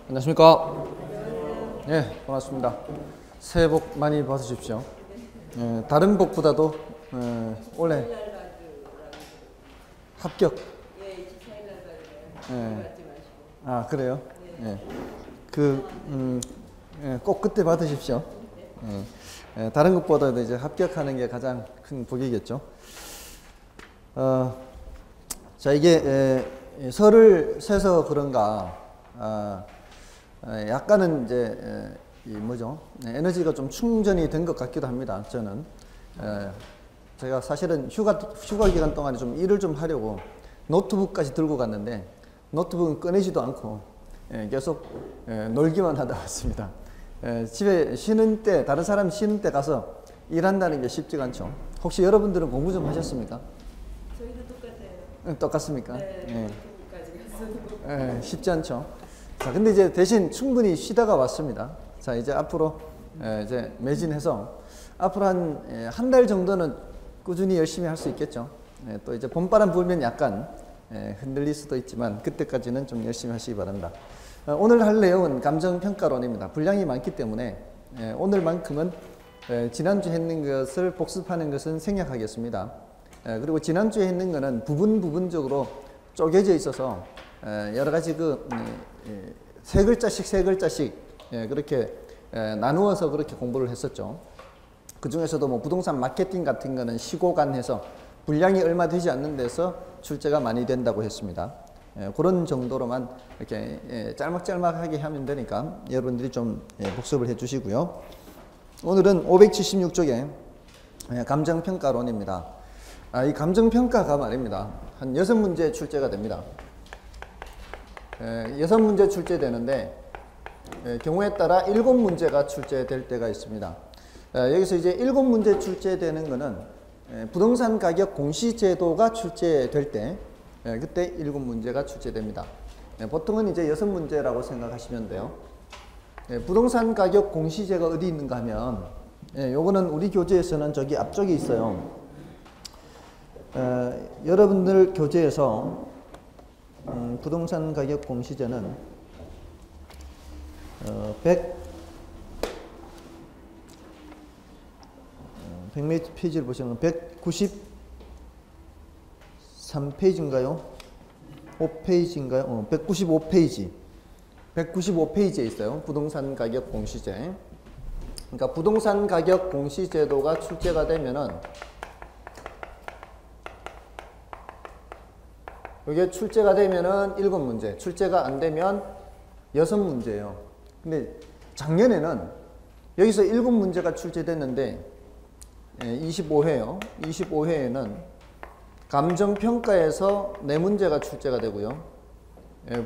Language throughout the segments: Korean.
안녕하십니까. 예, 반갑습니다. 새해 복 많이 받으십시오. 다른 복보다도 올해 합격. 그래요? 꼭 그때 받으십시오. 다른 것보다도 이제 합격하는 게 가장 큰 복이겠죠. 자, 이게 설을 세서 그런가 약간은 이제 에너지가 좀 충전이 된 것 같기도 합니다. 저는 제가 사실은 휴가 기간 동안에 좀 일을 좀 하려고 노트북까지 들고 갔는데 노트북은 꺼내지도 않고 계속 놀기만 하다 왔습니다. 집에 쉬는 때, 다른 사람 쉬는 때 가서 일한다는 게 쉽지가 않죠. 혹시 여러분들은 공부 좀 하셨습니까? 저희도 똑같아요. 똑같습니까? 네. 쉽지 않죠. 자, 근데 이제 대신 충분히 쉬다가 왔습니다. 자, 이제 앞으로 이제 매진해서 앞으로 한 달 정도는 꾸준히 열심히 할 수 있겠죠. 또 이제 봄바람 불면 약간 흔들릴 수도 있지만 그때까지는 좀 열심히 하시기 바랍니다. 오늘 할 내용은 감정평가론입니다. 분량이 많기 때문에 오늘만큼은 지난주에 했는 것을 복습하는 것은 생략하겠습니다. 그리고 지난주에 했는 것은 부분적으로 쪼개져 있어서 여러 가지 세 글자씩 그렇게 나누어서 그렇게 공부를 했었죠. 그 중에서도 뭐 부동산 마케팅 같은 거는 시고간해서 분량이 얼마 되지 않는 데서 출제가 많이 된다고 했습니다. 그런 정도로만 이렇게 짤막짤막하게 하면 되니까 여러분들이 좀 복습을 해 주시고요. 오늘은 576쪽에 감정평가론입니다. 이 감정평가가 말입니다. 한 6문제 출제가 됩니다. 6문제 출제되는데 경우에 따라 7문제가 출제될 때가 있습니다. 여기서 이제 7문제 출제되는 거는 부동산 가격 공시제도가 출제될 때 그때 7문제가 출제됩니다. 보통은 이제 6문제라고 생각하시면 돼요. 부동산 가격 공시제가 어디 있는가 하면 요거는 우리 교재에서는 저기 앞쪽에 있어요. 여러분들 교재에서 부동산 가격 공시제는 100몇 페이지를 보시면 193페이지인가요? 5페이지인가요? 195페이지. 195페이지에 있어요. 부동산 가격 공시제. 그러니까 부동산 가격 공시제도가 출제가 되면은 이게 출제가 되면은 7문제, 출제가 안 되면 6문제예요. 근데 작년에는 여기서 7문제가 출제됐는데 25회요. 25회에는 감정평가에서 4문제가 출제가 되고요.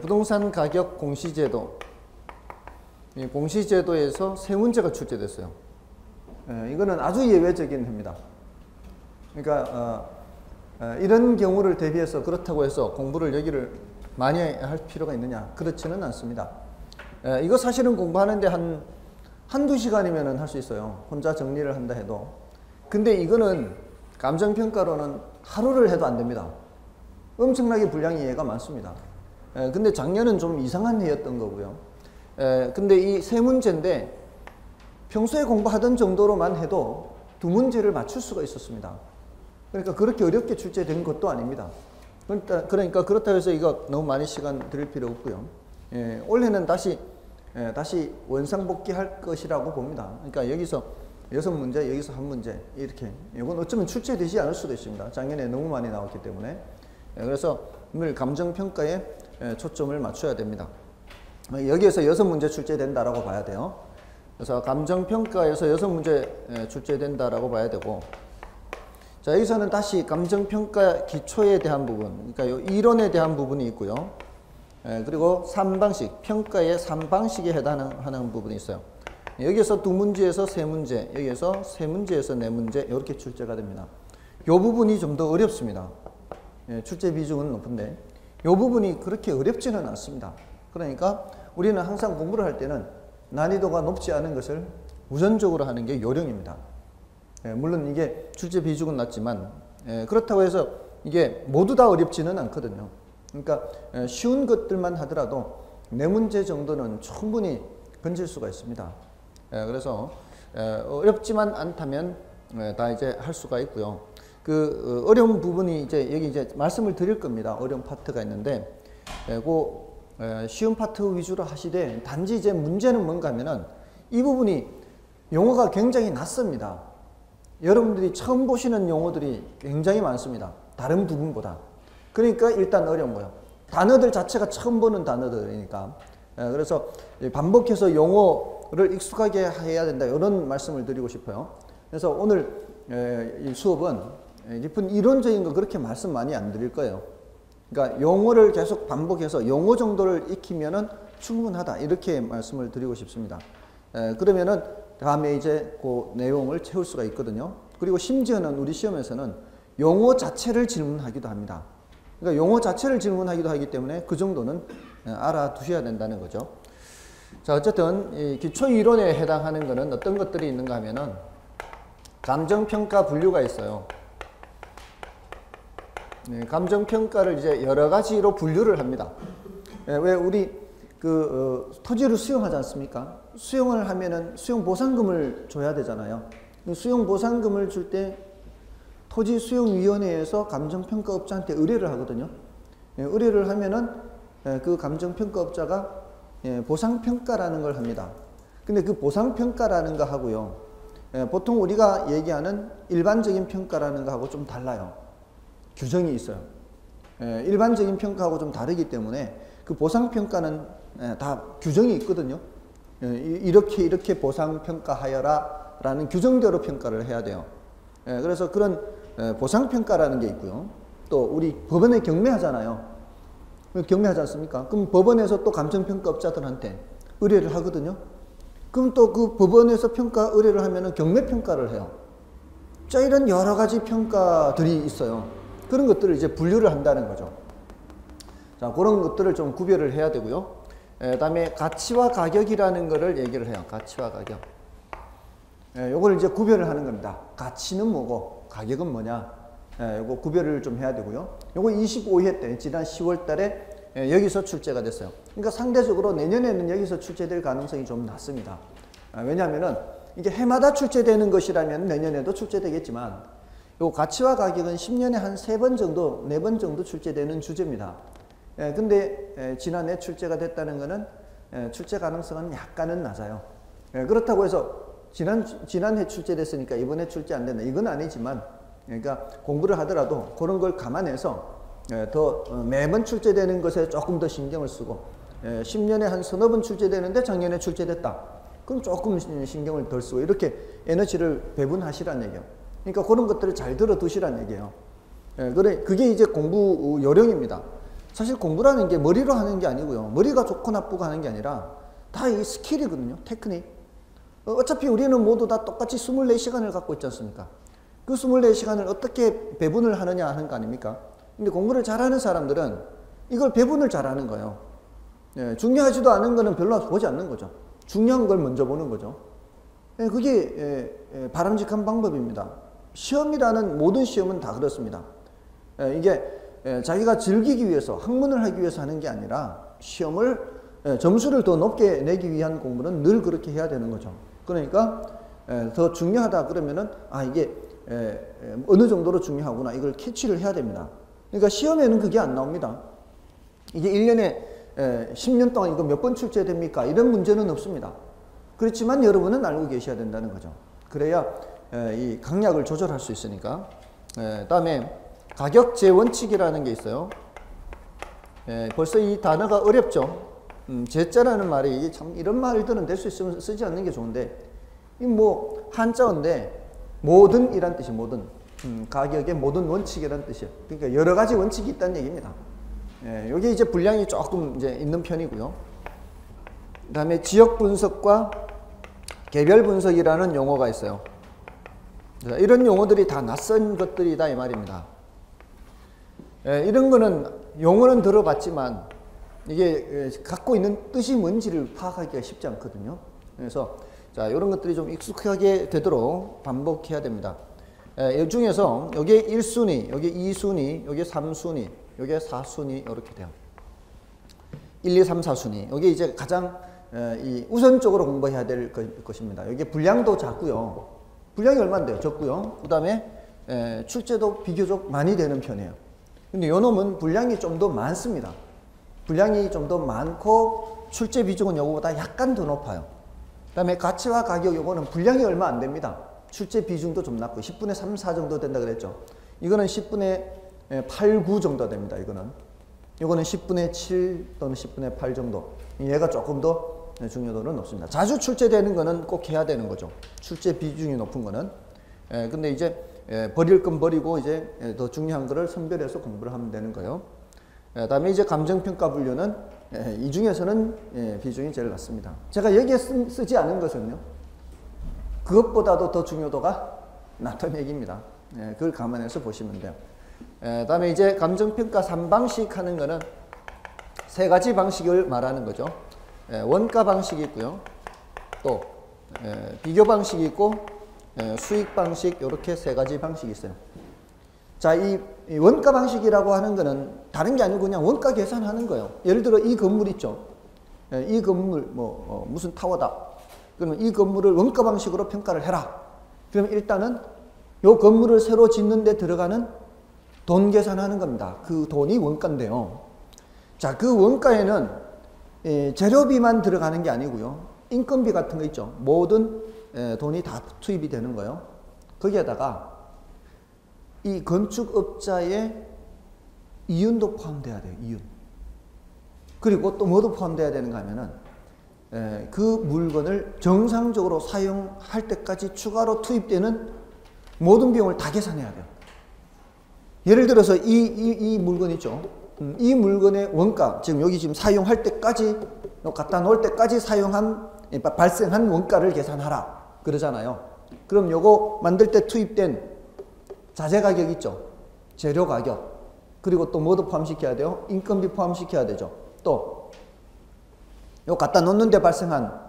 부동산 가격 공시제도, 공시제도에서 3문제가 출제됐어요. 이거는 아주 예외적인 해입니다. 그러니까 이런 경우를 대비해서 그렇다고 해서 공부를 여기를 많이 할 필요가 있느냐? 그렇지는 않습니다. 이거 사실은 공부하는데 한두 시간이면 할 수 있어요. 혼자 정리를 한다 해도. 근데 이거는 감정평가로는 하루를 해도 안 됩니다. 엄청나게 분량이 얘가 많습니다. 근데 작년은 좀 이상한 해였던 거고요. 근데 이 3문제인데 평소에 공부하던 정도로만 해도 2문제를 맞출 수가 있었습니다. 그러니까 그렇게 어렵게 출제된 것도 아닙니다. 그러니까 그렇다고 해서 이거 너무 많이 시간 드릴 필요 없고요. 올해는 다시 원상복귀 할 것이라고 봅니다. 그러니까 여기서 6문제, 여기서 1문제 이렇게. 이건 어쩌면 출제되지 않을 수도 있습니다. 작년에 너무 많이 나왔기 때문에. 그래서 늘 감정평가에 초점을 맞춰야 됩니다. 여기에서 6문제 출제된다라고 봐야 돼요. 그래서 감정평가에서 6문제 출제된다라고 봐야 되고, 자, 여기서는 다시 감정평가 기초에 대한 부분, 그러니까 요 이론에 대한 부분이 있고요. 그리고 3방식, 평가의 3방식에 해당하는 부분이 있어요. 여기에서 2문제에서 3문제, 여기에서 3문제에서 4문제 이렇게 출제가 됩니다. 이 부분이 좀 더 어렵습니다. 출제 비중은 높은데 이 부분이 그렇게 어렵지는 않습니다. 그러니까 우리는 항상 공부를 할 때는 난이도가 높지 않은 것을 우선적으로 하는 게 요령입니다. 물론 이게 출제 비중은 낮지만 그렇다고 해서 이게 모두 다 어렵지는 않거든요. 그러니까 쉬운 것들만 하더라도 네 문제 정도는 충분히 건질 수가 있습니다. 그래서 어렵지만 않다면 다 이제 할 수가 있고요. 그 어려운 부분이 이제 여기 이제 말씀을 드릴 겁니다. 어려운 파트가 있는데 쉬운 파트 위주로 하시되 단지 이제 문제는 뭔가 하면은 이 부분이 용어가 굉장히 낯섭니다. 여러분들이 처음 보시는 용어들이 굉장히 많습니다. 다른 부분보다. 그러니까 일단 어려운 거예요. 단어들 자체가 처음 보는 단어들이니까. 그래서 반복해서 용어를 익숙하게 해야 된다. 이런 말씀을 드리고 싶어요. 그래서 오늘 이 수업은 깊은 이론적인 거 그렇게 말씀 많이 안 드릴 거예요. 그러니까 용어를 계속 반복해서 용어 정도를 익히면은 충분하다. 이렇게 말씀을 드리고 싶습니다. 그러면은 다음에 이제 그 내용을 채울 수가 있거든요. 그리고 심지어는 우리 시험에서는 용어 자체를 질문하기도 합니다. 그러니까 용어 자체를 질문하기도 하기 때문에 그 정도는 알아두셔야 된다는 거죠. 자, 어쨌든 이 기초 이론에 해당하는 것은 어떤 것들이 있는가 하면은 감정평가 분류가 있어요. 감정평가를 이제 여러 가지로 분류를 합니다. 왜 우리 토지를 수용하지 않습니까? 수용을 하면은 수용 보상금을 줘야 되잖아요. 수용 보상금을 줄 때 토지 수용위원회에서 감정평가업자한테 의뢰를 하거든요. 의뢰를 하면은 그 감정평가업자가 보상평가라는 걸 합니다. 근데 그 보상평가라는 거 하고요. 보통 우리가 얘기하는 일반적인 평가라는 거하고 좀 달라요. 규정이 있어요. 일반적인 평가하고 좀 다르기 때문에 그 보상평가는 다 규정이 있거든요. 이렇게 보상평가하여라 라는 규정대로 평가를 해야 돼요. 그래서 그런 보상평가라는 게 있고요. 또 우리 법원에 경매하잖아요. 경매하지 않습니까? 그럼 법원에서 또 감정평가업자들한테 의뢰를 하거든요. 그럼 또 그 법원에서 평가 의뢰를 하면은 경매평가를 해요. 자, 이런 여러 가지 평가들이 있어요. 그런 것들을 이제 분류를 한다는 거죠. 자, 그런 것들을 좀 구별을 해야 되고요. 다음에 가치와 가격이라는 거를 얘기를 해요. 가치와 가격. 요걸 이제 구별을 하는 겁니다. 가치는 뭐고 가격은 뭐냐. 요거 구별을 좀 해야 되고요. 요거 25회 때 지난 10월 달에 여기서 출제가 됐어요. 그러니까 상대적으로 내년에는 여기서 출제될 가능성이 좀 낮습니다. 왜냐하면은 이게 해마다 출제되는 것이라면 내년에도 출제되겠지만 요 가치와 가격은 10년에 한 3번 정도, 4번 정도 출제되는 주제입니다. 근데 지난해 출제가 됐다는 것은 출제 가능성은 약간은 낮아요. 그렇다고 해서 지난해 출제됐으니까 이번에 출제 안 된다. 이건 아니지만 그러니까 공부를 하더라도 그런 걸 감안해서 더 매번 출제되는 것에 조금 더 신경을 쓰고 10년에 한 서너 번 출제되는데 작년에 출제됐다. 그럼 조금 신경을 덜 쓰고 이렇게 에너지를 배분하시란 얘기예요. 그러니까 그런 것들을 잘 들어두시란 얘기예요. 그게 이제 공부 요령입니다. 사실 공부라는 게 머리로 하는 게 아니고요. 머리가 좋고 나쁘고 하는 게 아니라 다 이 스킬이거든요. 테크닉. 어차피 우리는 모두 다 똑같이 24시간을 갖고 있지 않습니까? 그 24시간을 어떻게 배분을 하느냐 하는 거 아닙니까? 근데 공부를 잘하는 사람들은 이걸 배분을 잘하는 거예요. 중요하지도 않은 거는 별로 보지 않는 거죠. 중요한 걸 먼저 보는 거죠. 그게 바람직한 방법입니다. 시험이라는 모든 시험은 다 그렇습니다. 이게 자기가 즐기기 위해서 학문을 하기 위해서 하는 게 아니라 시험을 점수를 더 높게 내기 위한 공부는 늘 그렇게 해야 되는 거죠. 그러니까 더 중요하다 그러면은 이게 어느 정도로 중요하구나 이걸 캐치를 해야 됩니다. 그러니까 시험에는 그게 안 나옵니다. 이게 1년에 10년 동안 이거 몇 번 출제됩니까? 이런 문제는 없습니다. 그렇지만 여러분은 알고 계셔야 된다는 거죠. 그래야 이 강약을 조절할 수 있으니까. 다음에 가격제 원칙이라는 게 있어요. 벌써 이 단어가 어렵죠. 제자라는 말이 참 이런 말들은 될 수 있으면 쓰지 않는 게 좋은데 이 뭐 한자어인데 모든 이란 뜻이 모든 가격의 모든 원칙이란 뜻이에요. 그러니까 여러 가지 원칙이 있다는 얘기입니다. 여기 이제 분량이 조금 이제 있는 편이고요. 그다음에 지역 분석과 개별 분석이라는 용어가 있어요. 이런 용어들이 다 낯선 것들이다 이 말입니다. 이런 거는 용어는 들어봤지만 이게 갖고 있는 뜻이 뭔지를 파악하기가 쉽지 않거든요. 그래서 자, 이런 것들이 좀 익숙하게 되도록 반복해야 됩니다. 이 중에서 여기에 1순위, 여기에 2순위, 여기에 3순위, 여기에 4순위 이렇게 돼요. 1, 2, 3, 4순위. 이게 이제 가장 이 우선적으로 공부해야 될 것입니다. 이게 분량도 작고요. 분량이 얼마인데요? 적고요. 그 다음에 출제도 비교적 많이 되는 편이에요. 근데 요 놈은 분량이 좀 더 많습니다. 분량이 좀 더 많고 출제 비중은 요거보다 약간 더 높아요. 그 다음에 가치와 가격 요거는 분량이 얼마 안 됩니다. 출제 비중도 좀 낮고 10분의 3, 4 정도 된다 그랬죠. 이거는 10분의 8, 9 정도 됩니다. 이거는 10분의 7 또는 10분의 8 정도. 얘가 조금 더 중요도는 높습니다. 자주 출제되는 거는 꼭 해야 되는 거죠. 출제 비중이 높은 거는. 근데 이제 버릴 건 버리고 이제 더 중요한 거를 선별해서 공부를 하면 되는 거예요. 다음에 이제 감정평가 분류는 이 중에서는 비중이 제일 낮습니다. 제가 여기에 쓰지 않은 것은요. 그것보다도 더 중요도가 낮다는 얘기입니다. 그걸 감안해서 보시면 돼요. 다음에 이제 감정평가 3방식 하는 거는 세 가지 방식을 말하는 거죠. 원가 방식이 있고요. 또 비교 방식이 있고 수익 방식 이렇게 세 가지 방식이 있어요. 자, 이 원가 방식이라고 하는 거는 다른 게 아니고 그냥 원가 계산하는 거예요. 예를 들어 이 건물 있죠. 이 건물 무슨 타워다. 그러면 이 건물을 원가 방식으로 평가를 해라. 그러면 일단은 이 건물을 새로 짓는 데 들어가는 돈 계산하는 겁니다. 그 돈이 원가인데요. 자, 그 원가에는 재료비만 들어가는 게 아니고요. 인건비 같은 거 있죠. 모든 돈이 다 투입이 되는 거예요. 거기에다가 이 건축업자의 이윤도 포함돼야 돼요. 이윤. 그리고 또 뭐도 포함돼야 되는가 하면은 그 물건을 정상적으로 사용할 때까지 추가로 투입되는 모든 비용을 다 계산해야 돼요. 예를 들어서 이 물건 있죠. 이 물건의 원가, 지금 여기 지금 사용할 때까지, 갖다 놓을 때까지 발생한 원가를 계산하라. 그러잖아요. 그럼 요거 만들 때 투입된 자재 가격 있죠. 재료 가격. 그리고 또 뭐도 포함시켜야 돼요? 인건비 포함시켜야 되죠. 또, 요 갖다 놓는데 발생한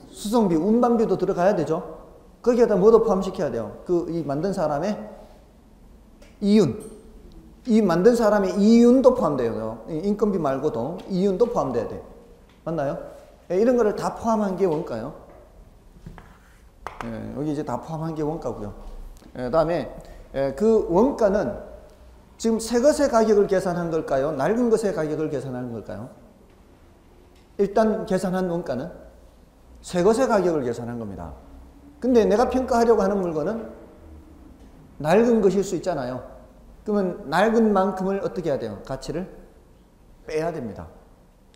수송비, 운반비도 들어가야 되죠. 거기에다 뭐도 포함시켜야 돼요? 이 만든 사람의 이윤. 이 만든 사람의 이윤도 포함돼요. 인건비 말고도 이윤도 포함돼야 돼. 맞나요? 이런 거를 다 포함한 게 원가요. 여기 이제 다 포함한 게 원가고요. 다음에 그 원가는 지금 새 것의 가격을 계산한 걸까요? 낡은 것의 가격을 계산한 걸까요? 일단 계산한 원가는 새 것의 가격을 계산한 겁니다. 근데 내가 평가하려고 하는 물건은 낡은 것일 수 있잖아요. 그러면 낡은 만큼을 어떻게 해야 돼요? 가치를 빼야 됩니다.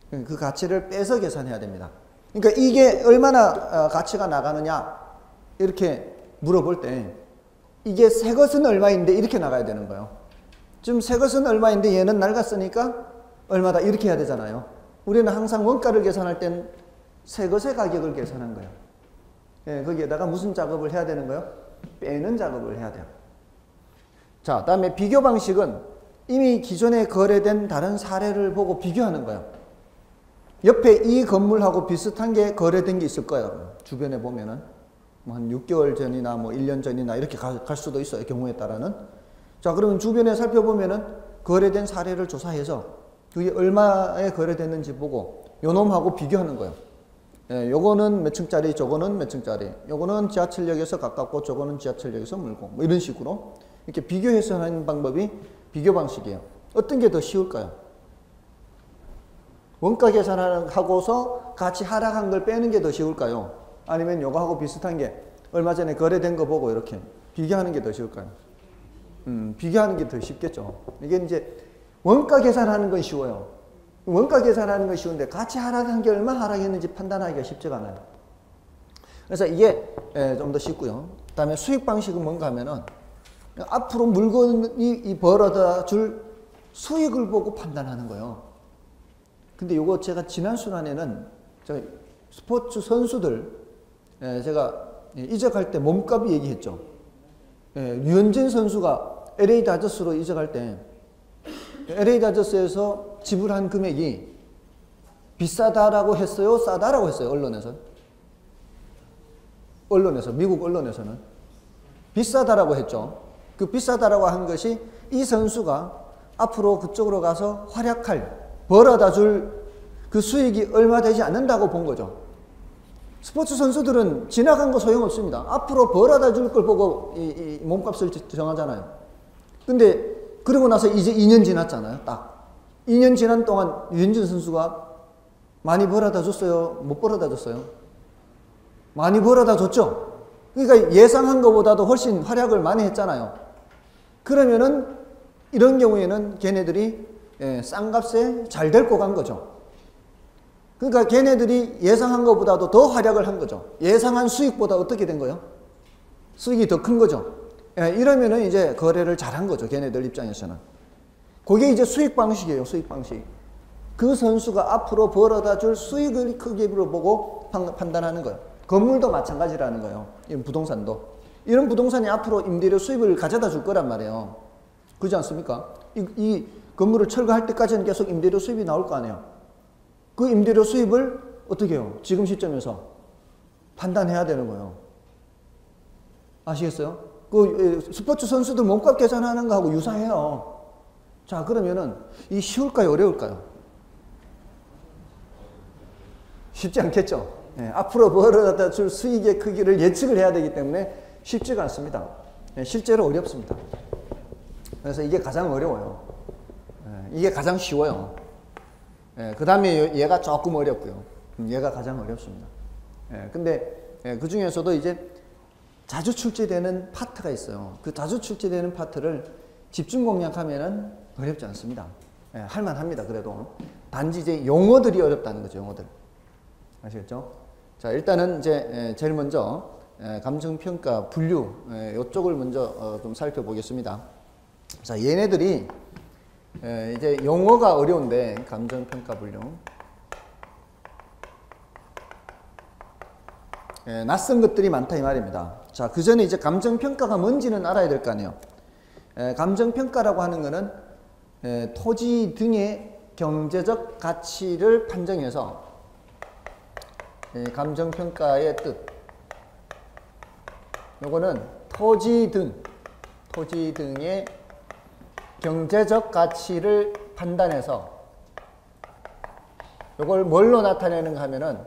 그 가치를 빼서 계산해야 됩니다. 그러니까 이게 얼마나 가치가 나가느냐 이렇게 물어볼 때 이게 새 것은 얼마인데 이렇게 나가야 되는 거예요. 지금 새 것은 얼마인데 얘는 낡았으니까 얼마다 이렇게 해야 되잖아요. 우리는 항상 원가를 계산할 땐 새 것의 가격을 계산한 거예요. 거기에다가 무슨 작업을 해야 되는 거예요? 빼는 작업을 해야 돼요. 자, 다음에 비교 방식은 이미 기존에 거래된 다른 사례를 보고 비교하는 거예요. 옆에 이 건물하고 비슷한 게 거래된 게 있을 거예요. 주변에 보면은 한 6개월 전이나 1년 전이나 이렇게 갈 수도 있어요. 경우에 따라는. 자, 그러면 주변에 살펴보면은 거래된 사례를 조사해서 그게 얼마에 거래됐는지 보고 요 놈하고 비교하는 거예요. 요거는 몇 층짜리, 저거는 몇 층짜리, 요거는 지하철역에서 가깝고 저거는 지하철역에서 멀고 뭐 이런 식으로 이렇게 비교해서 하는 방법이 비교 방식이에요. 어떤 게 더 쉬울까요? 원가 계산하고서 같이 하락한 걸 빼는 게 더 쉬울까요? 아니면 요거하고 비슷한 게 얼마 전에 거래된 거 보고 이렇게 비교하는 게 더 쉬울까요? 비교하는 게 더 쉽겠죠. 이게 이제 원가 계산하는 건 쉬워요. 원가 계산하는 건 쉬운데 같이 하락한 게 얼마 하락했는지 판단하기가 쉽지가 않아요. 그래서 이게 좀 더 쉽고요. 그 다음에 수익 방식은 뭔가 하면은 앞으로 물건이 벌어다 줄 수익을 보고 판단하는 거예요. 근데 요거 제가 지난 시간에는 스포츠 선수들 제가 이적할 때 몸값 얘기했죠. 류현진 선수가 LA 다저스로 이적할 때 LA 다저스에서 지불한 금액이 비싸다라고 했어요? 싸다라고 했어요? 언론에서 미국 언론에서는 비싸다라고 했죠. 그 비싸다라고 한 것이 이 선수가 앞으로 그쪽으로 가서 활약할 벌어다 줄 그 수익이 얼마 되지 않는다고 본 거죠. 스포츠 선수들은 지나간 거 소용없습니다. 앞으로 벌어다 줄 걸 보고 이 몸값을 정하잖아요. 근데 그러고 나서 이제 2년 지났잖아요. 딱 2년 지난 동안 유현진 선수가 많이 벌어다 줬어요? 못 벌어다 줬어요? 많이 벌어다 줬죠. 그러니까 예상한 것보다도 훨씬 활약을 많이 했잖아요. 그러면은 이런 경우에는 걔네들이 싼 값에 잘 데리고 간 거죠. 그러니까 걔네들이 예상한 것보다도 더 활약을 한 거죠. 예상한 수익보다 어떻게 된 거예요? 수익이 더 큰 거죠. 이러면은 이제 거래를 잘한 거죠. 걔네들 입장에서는. 그게 이제 수익 방식이에요. 수익 방식. 그 선수가 앞으로 벌어다 줄 수익을 크기로 보고 판단하는 거예요. 건물도 마찬가지라는 거예요. 이런 부동산도. 이런 부동산이 앞으로 임대료 수입을 가져다 줄 거란 말이에요. 그렇지 않습니까? 이 건물을 철거할 때까지는 계속 임대료 수입이 나올 거 아니에요. 그 임대료 수입을 어떻게 해요? 지금 시점에서 판단해야 되는 거예요. 아시겠어요? 그 스포츠 선수들 몸값 계산하는 거하고 유사해요. 자, 그러면은 이 쉬울까요? 어려울까요? 쉽지 않겠죠? 앞으로 벌어다 줄 수익의 크기를 예측을 해야 되기 때문에 쉽지가 않습니다. 실제로 어렵습니다. 그래서 이게 가장 어려워요. 이게 가장 쉬워요. 그 다음에 얘가 조금 어렵고요. 얘가 가장 어렵습니다. 근데 그 중에서도 이제 자주 출제되는 파트가 있어요. 그 자주 출제되는 파트를 집중 공략하면은 어렵지 않습니다. 할만합니다. 그래도 단지 이제 용어들이 어렵다는 거죠. 용어들. 아시겠죠? 자, 일단은 이제 제일 먼저 감정평가 분류 이쪽을 먼저 좀 살펴보겠습니다. 자, 얘네들이 이제 용어가 어려운데 감정평가 분류 낯선 것들이 많다 이 말입니다. 자, 그 전에 이제 감정평가가 뭔지는 알아야 될 거 아니에요. 감정평가라고 하는 거는 토지 등의 경제적 가치를 판정해서 감정평가의 뜻. 요거는 토지 등의 경제적 가치를 판단해서 요걸 뭘로 나타내는가 하면은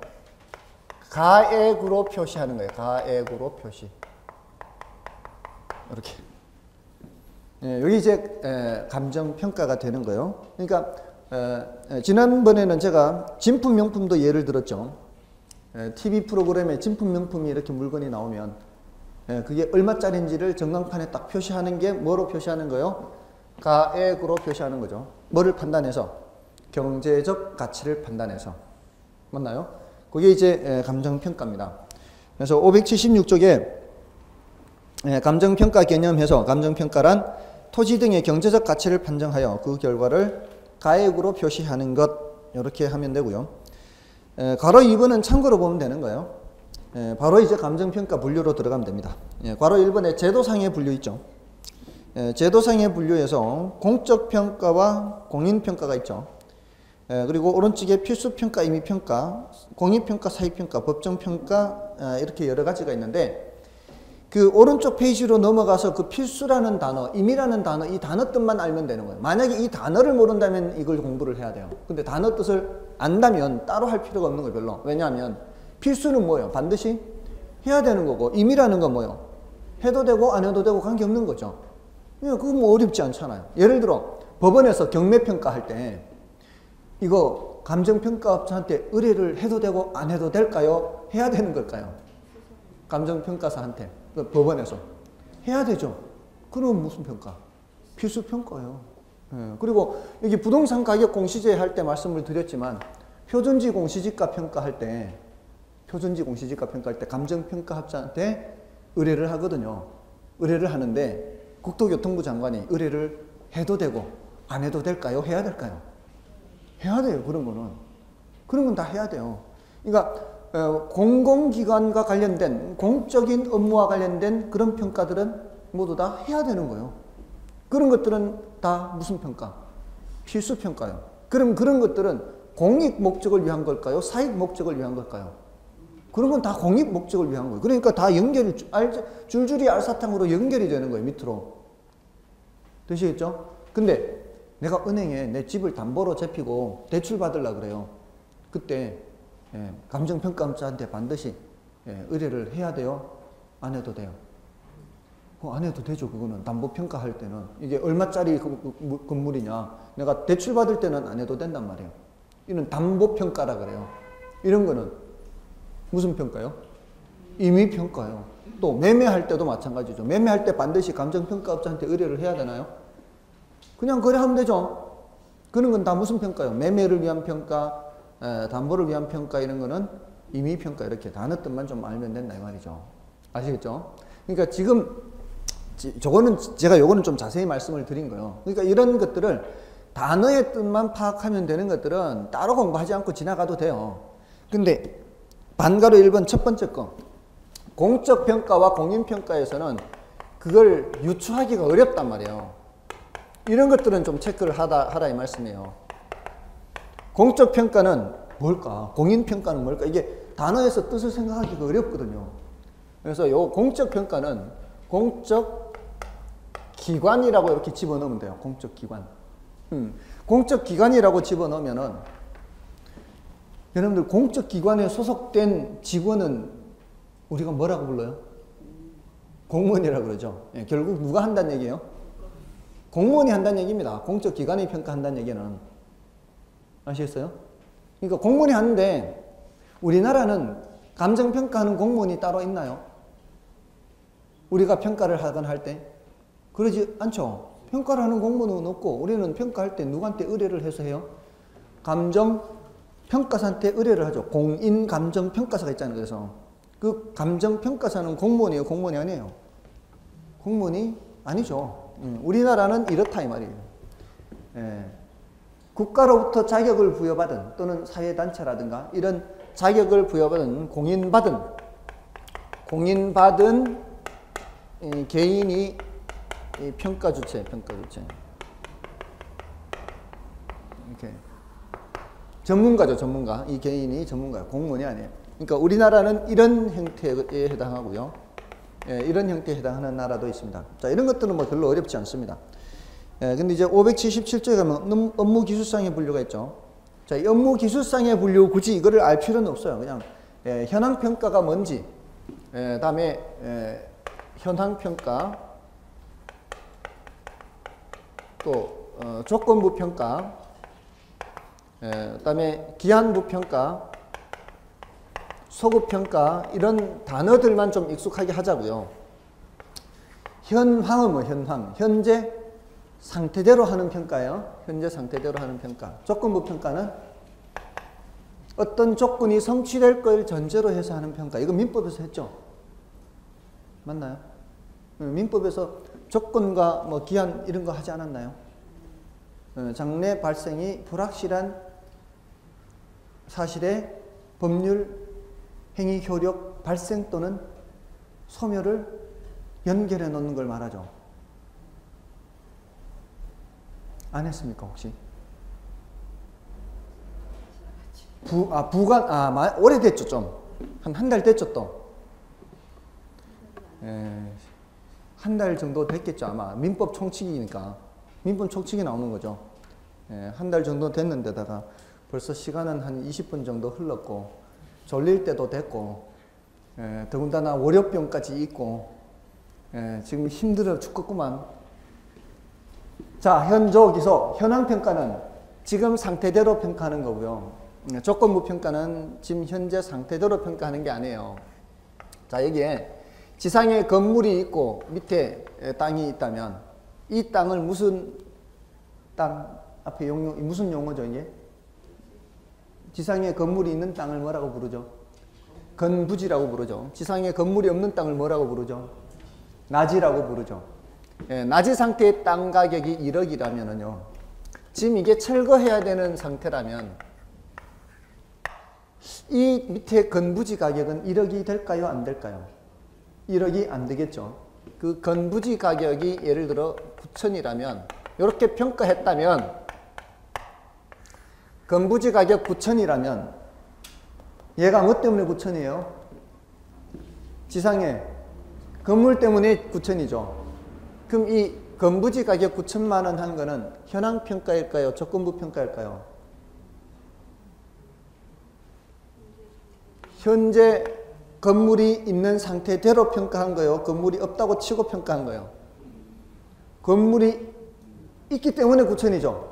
가액으로 표시하는 거예요. 가액으로 표시. 이렇게. 여기 이제 감정평가가 되는 거예요. 그러니까 지난번에는 제가 진품 명품도 예를 들었죠. TV 프로그램에 진품 명품이 이렇게 물건이 나오면 그게 얼마짜리인지를 전광판에 딱 표시하는 게 뭐로 표시하는 거예요? 가액으로 표시하는 거죠. 뭐를 판단해서? 경제적 가치를 판단해서. 맞나요? 그게 이제 감정평가입니다. 그래서 576쪽에 감정평가 개념에서 감정평가란 토지 등의 경제적 가치를 판정하여 그 결과를 가액으로 표시하는 것 이렇게 하면 되고요. 괄호 2번은 참고로 보면 되는 거예요. 바로 이제 감정평가 분류로 들어가면 됩니다. 괄호 1번에 제도상의 분류 있죠. 제도상의 분류에서 공적평가와 공인평가가 있죠. 그리고 오른쪽에 필수평가, 임의평가, 공익평가, 사익평가, 법정평가 이렇게 여러 가지가 있는데 그 오른쪽 페이지로 넘어가서 그 필수라는 단어, 임의라는 단어, 이 단어 뜻만 알면 되는 거예요. 만약에 이 단어를 모른다면 이걸 공부를 해야 돼요. 근데 단어 뜻을 안다면 따로 할 필요가 없는 거예요, 별로. 왜냐하면 필수는 뭐예요? 반드시 해야 되는 거고, 임의라는 건 뭐예요? 해도 되고 안 해도 되고 관계없는 거죠. 그거 뭐 어렵지 않잖아요. 예를 들어 법원에서 경매평가 할 때 이거 감정평가업자한테 의뢰를 해도 되고 안 해도 될까요? 해야 되는 걸까요? 감정평가사한테 법원에서 해야 되죠. 그럼 무슨 평가? 필수 평가예요. 그리고 여기 부동산 가격 공시제 할 때 말씀을 드렸지만 표준지 공시지가 평가할 때 감정평가업자한테 의뢰를 하거든요. 의뢰를 하는데 국토교통부 장관이 의뢰를 해도 되고 안 해도 될까요? 해야 될까요? 해야 돼요. 그런 건 다 해야 돼요. 그러니까 공공기관과 관련된 공적인 업무와 관련된 그런 평가들은 모두 다 해야 되는 거예요. 그런 것들은 다 무슨 평가? 필수 평가요. 그럼 그런 것들은 공익 목적을 위한 걸까요? 사익 목적을 위한 걸까요? 그런 건 다 공익 목적을 위한 거예요. 그러니까 다 연결이 줄줄이 알사탕으로 연결이 되는 거예요. 밑으로. 되시겠죠? 근데 내가 은행에 내 집을 담보로 잡히고 대출 받으려고 그래요. 그때 감정평가업자한테 반드시 의뢰를 해야 돼요? 안 해도 돼요? 안 해도 되죠. 그거는 담보평가할 때는 이게 얼마짜리 건물이냐, 내가 대출받을 때는 안 해도 된단 말이에요. 이런 담보평가라 그래요. 이런 거는 무슨 평가요? 임의평가요. 또 매매할 때도 마찬가지죠. 매매할 때 반드시 감정평가업자한테 의뢰를 해야 되나요? 그냥 거래하면 되죠. 그런 건 다 무슨 평가요? 매매를 위한 평가, 담보를 위한 평가, 이런 거는 임의평가. 이렇게 단어 뜻만 좀 알면 된다 이 말이죠. 아시겠죠? 그러니까 지금 저거는 제가 요거는 좀 자세히 말씀을 드린 거예요. 그러니까 이런 것들을 단어의 뜻만 파악하면 되는 것들은 따로 공부하지 않고 지나가도 돼요. 근데 반가로 1번 첫 번째 거, 공적 평가와 공인 평가에서는 그걸 유추하기가 어렵단 말이에요. 이런 것들은 좀 체크를 하라 이 말씀이에요. 공적 평가는 뭘까? 공인 평가는 뭘까? 이게 단어에서 뜻을 생각하기가 어렵거든요. 그래서 요 공적 평가는 공적 기관이라고 이렇게 집어넣으면 돼요. 공적 기관. 공적 기관이라고 집어넣으면은 여러분들 공적 기관에 소속된 직원은 우리가 뭐라고 불러요? 공무원이라고 그러죠. 결국 누가 한다는 얘기예요? 공무원이 한다는 얘기입니다. 공적 기관이 평가한다는 얘기는. 아시겠어요? 그러니까 공무원이 하는데 우리나라는 감정평가하는 공무원이 따로 있나요? 우리가 평가를 하거나 할 때? 그러지 않죠. 평가를 하는 공무원은 없고, 우리는 평가할 때 누구한테 의뢰를 해서 해요? 감정평가사한테 의뢰를 하죠. 공인감정평가사가 있잖아요. 그래서 그 감정평가사는 공무원이에요? 공무원이 아니에요? 공무원이 아니죠. 우리나라는 이렇다 이 말이에요. 국가로부터 자격을 부여받은, 또는 사회단체라든가 이런 자격을 부여받은 공인받은 개인이 평가주체. 이렇게 전문가죠, 전문가. 이 개인이 전문가예요. 공무원이 아니에요. 그러니까 우리나라는 이런 형태에 해당하고요. 이런 형태에 해당하는 나라도 있습니다. 자, 이런 것들은 뭐 별로 어렵지 않습니다. 근데 이제 577조에 가면 업무기술상의 분류가 있죠. 자, 이 업무기술상의 분류 굳이 이거를 알 필요는 없어요. 그냥 현황평가가 뭔지, 다음에 현황평가, 또 조건부평가, 다음에 기한부평가, 소급평가, 이런 단어들만 좀 익숙하게 하자고요. 현황은 뭐 현황? 현재 상태대로 하는 평가예요. 현재 상태대로 하는 평가. 조건부평가는 어떤 조건이 성취될 걸 전제로 해서 하는 평가. 이거 민법에서 했죠? 맞나요? 민법에서 조건과 뭐 기한 이런 거 하지 않았나요? 장래 발생이 불확실한 사실의 법률 행위 효력 발생 또는 소멸을 연결해 놓는 걸 말하죠. 안 했습니까 혹시? 오래됐죠 좀. 한 달 됐죠 또. 한 달 정도 됐겠죠 아마. 민법 총칙이니까. 민법 총칙이 나오는 거죠. 한 달 정도 됐는데다가 벌써 시간은 한 20분 정도 흘렀고, 졸릴 때도 됐고, 더군다나 월요병까지 있고, 지금 힘들어 죽겠구만. 자, 현조기소, 현황평가는 지금 상태대로 평가하는 거고요. 조건부평가는 지금 현재 상태대로 평가하는 게 아니에요. 자, 여기에 지상에 건물이 있고 밑에 땅이 있다면 이 땅을 무슨 땅, 앞에 무슨 용어죠 이게? 지상에 건물이 있는 땅을 뭐라고 부르죠? 건부지라고 부르죠. 지상에 건물이 없는 땅을 뭐라고 부르죠? 나지라고 부르죠. 나지 상태의 땅 가격이 1억이라면요. 지금 이게 철거해야 되는 상태라면 이 밑에 건부지 가격은 1억이 될까요? 안 될까요? 1억이 안 되겠죠. 그 건부지 가격이 예를 들어 9천이라면 이렇게 평가했다면 건부지 가격 9천이라면 얘가 뭐 때문에 9천이에요? 지상에 건물 때문에 9천이죠. 그럼 이 건부지 가격 9천만 원 한 거는 현황평가일까요? 조건부평가일까요? 현재 건물이 있는 상태대로 평가한 거예요? 건물이 없다고 치고 평가한 거예요? 건물이 있기 때문에 9천이죠.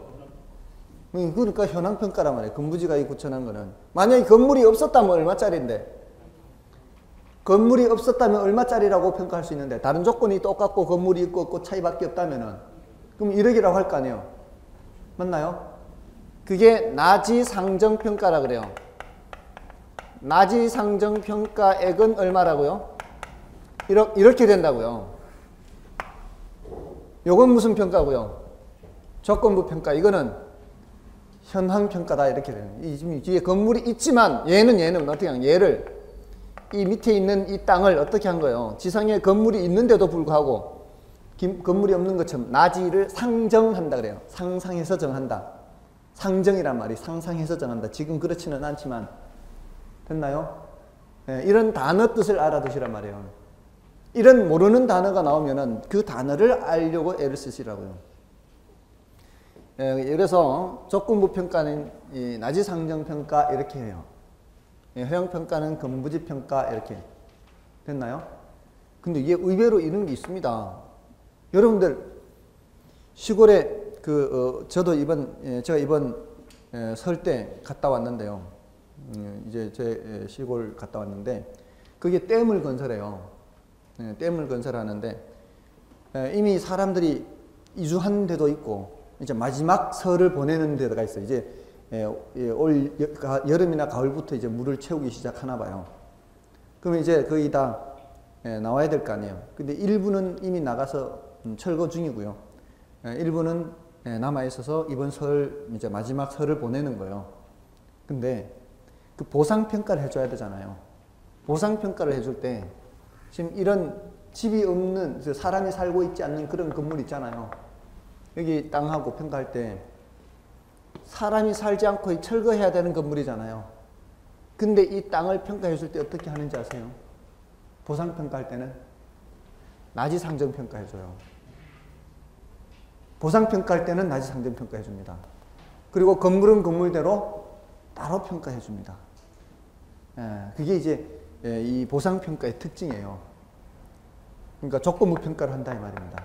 그러니까 현황평가란 말이에요. 건부지가 이 9천한 거는. 만약에 건물이 없었다면 얼마짜리인데? 건물이 없었다면 얼마짜리라고 평가할 수 있는데 다른 조건이 똑같고 건물이 있고 없고 차이밖에 없다면은 그럼 1억이라고 할 거 아니에요. 맞나요? 그게 나지상정평가라 그래요. 나지상정평가액은 얼마라고요? 이렇게 된다고요. 요건 무슨 평가고요? 조건부 평가. 이거는 현황평가다 이렇게 되는 거예요. 지금 뒤에 건물이 있지만 얘는 어떻게 하는 거예요? 얘를 이 밑에 있는 이 땅을 어떻게 한 거예요? 지상에 건물이 있는데도 불구하고 건물이 없는 것처럼 나지를 상정한다 그래요. 상상해서 정한다. 상정이란 말이 상상해서 정한다. 지금 그렇지는 않지만 됐나요? 네, 이런 단어 뜻을 알아두시란 말이에요. 이런 모르는 단어가 나오면은 그 단어를 알려고 애를 쓰시라고요. 그래서 조건부 평가는 이 나지상정평가 이렇게 해요. 허용평가는 건부지평가 이렇게 됐나요? 근데 이게 의외로 이런 게 있습니다. 여러분들 시골에 저도 제가 이번 설 때 갔다 왔는데요. 이제 제 시골 갔다 왔는데 그게 댐을 건설해요. 댐을 건설하는데 이미 사람들이 이주한 데도 있고 이제 마지막 설을 보내는 데가 있어요. 이제 올 여름이나 가을부터 이제 물을 채우기 시작하나 봐요. 그러면 이제 거의 다 나와야 될 거 아니에요. 근데 일부는 이미 나가서 철거 중이고요. 일부는 남아 있어서 이번 설 이제 마지막 설을 보내는 거예요. 근데 그 보상 평가를 해줘야 되잖아요. 보상 평가를 해줄 때 지금 이런 집이 없는 사람이 살고 있지 않는 그런 건물 있잖아요. 여기 땅하고 평가할 때 사람이 살지 않고 철거해야 되는 건물이잖아요. 근데 이 땅을 평가해 줄 때 어떻게 하는지 아세요? 보상 평가할 때는 나지상정 평가해 줘요. 보상 평가할 때는 나지상정 평가해 줍니다. 그리고 건물은 건물대로 따로 평가해 줍니다. 그게 이제 이 보상 평가의 특징이에요. 그러니까 조건부 평가를 한다 이 말입니다.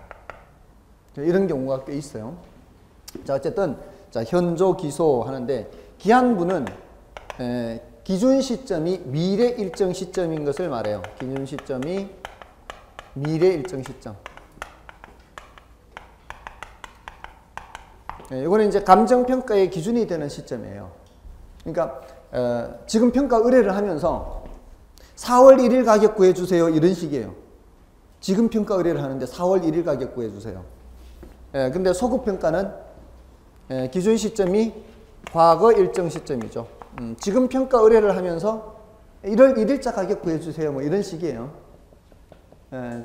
이런 경우가 꽤 있어요. 자, 어쨌든 자, 현조 기소 하는데 기한부는 기준 시점이 미래 일정 시점인 것을 말해요. 기준 시점이 미래 일정 시점. 이거는 이제 감정평가의 기준이 되는 시점이에요. 그러니까 지금 평가 의뢰를 하면서 4월 1일 가격 구해주세요. 이런 식이에요. 지금 평가 의뢰를 하는데 4월 1일 가격 구해주세요. 근데 소급평가는 기준 시점이 과거 일정 시점이죠. 지금 평가 의뢰를 하면서 1월 1일자 가격 구해주세요. 뭐 이런 식이에요.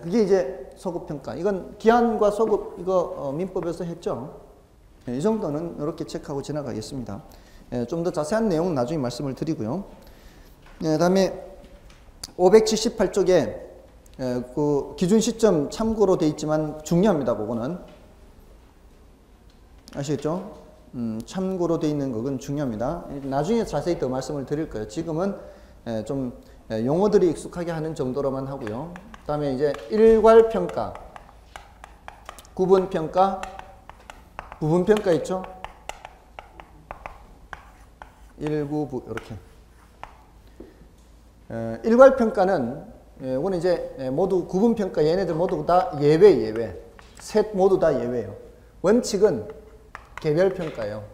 그게 이제 소급평가. 이건 기한과 소급, 이거 민법에서 했죠. 이 정도는 이렇게 체크하고 지나가겠습니다. 좀 더 자세한 내용은 나중에 말씀을 드리고요. 다음에 578쪽에 그 기준 시점 참고로 되어 있지만 중요합니다. 그거는. 아시겠죠? 참고로 되어 있는 것은 중요합니다. 나중에 자세히 더 말씀을 드릴 거예요. 지금은 좀 용어들이 익숙하게 하는 정도로만 하고요. 그 다음에 이제 일괄평가, 구분평가, 부분평가 있죠? 일구부 이렇게. 일괄평가는 이거는 이제 모두 구분평가 얘네들 모두 다 예외. 셋 모두 다 예외예요. 원칙은 개별평가예요.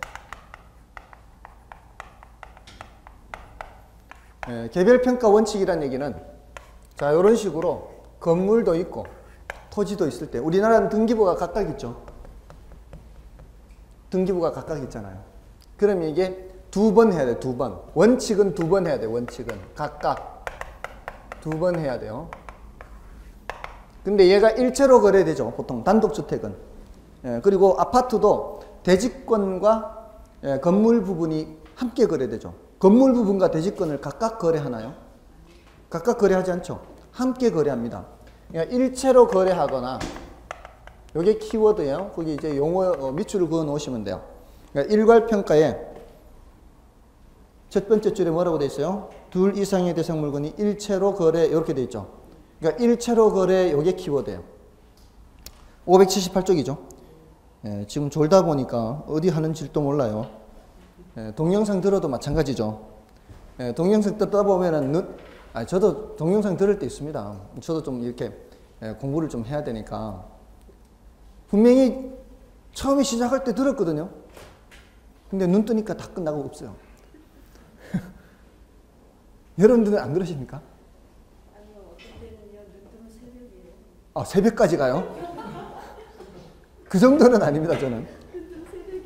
개별평가 원칙이란 얘기는 자 이런 식으로 건물도 있고 토지도 있을 때 우리나라는 등기부가 각각 있죠. 등기부가 각각 있잖아요. 그러면 이게 2번 해야 돼. 2번. 원칙은 2번 해야 돼. 원칙은 각각 2번 해야 돼요. 근데 얘가 일체로 거래되죠. 보통 단독주택은. 그리고 아파트도 대지권과 건물 부분이 함께 거래되죠. 건물 부분과 대지권을 각각 거래하나요? 각각 거래하지 않죠. 함께 거래합니다. 그러니까 일체로 거래하거나 이게 키워드예요. 거기 이제 용어 밑줄을 그어 놓으시면 돼요. 그러니까 일괄평가에 첫 번째 줄에 뭐라고 되어 있어요? 둘 이상의 대상 물건이 일체로 거래 이렇게 돼 있죠. 그러니까 일체로 거래 요게 키워드예요. 578쪽이죠. 예, 지금 졸다 보니까 어디 하는지도 몰라요. 예, 동영상 들어도 마찬가지죠. 예, 동영상 듣다 보면은 저도 동영상 들을 때 있습니다. 저도 좀 이렇게 공부를 좀 해야 되니까 분명히 처음에 시작할 때 들었거든요. 근데 눈 뜨니까 다 끝나고 없어요. 여러분들은 안 그러십니까? 아니요, 어떤 때는요, 눈 뜨면 새벽이에요. 아, 새벽까지 가요? 그 정도는 아닙니다, 저는.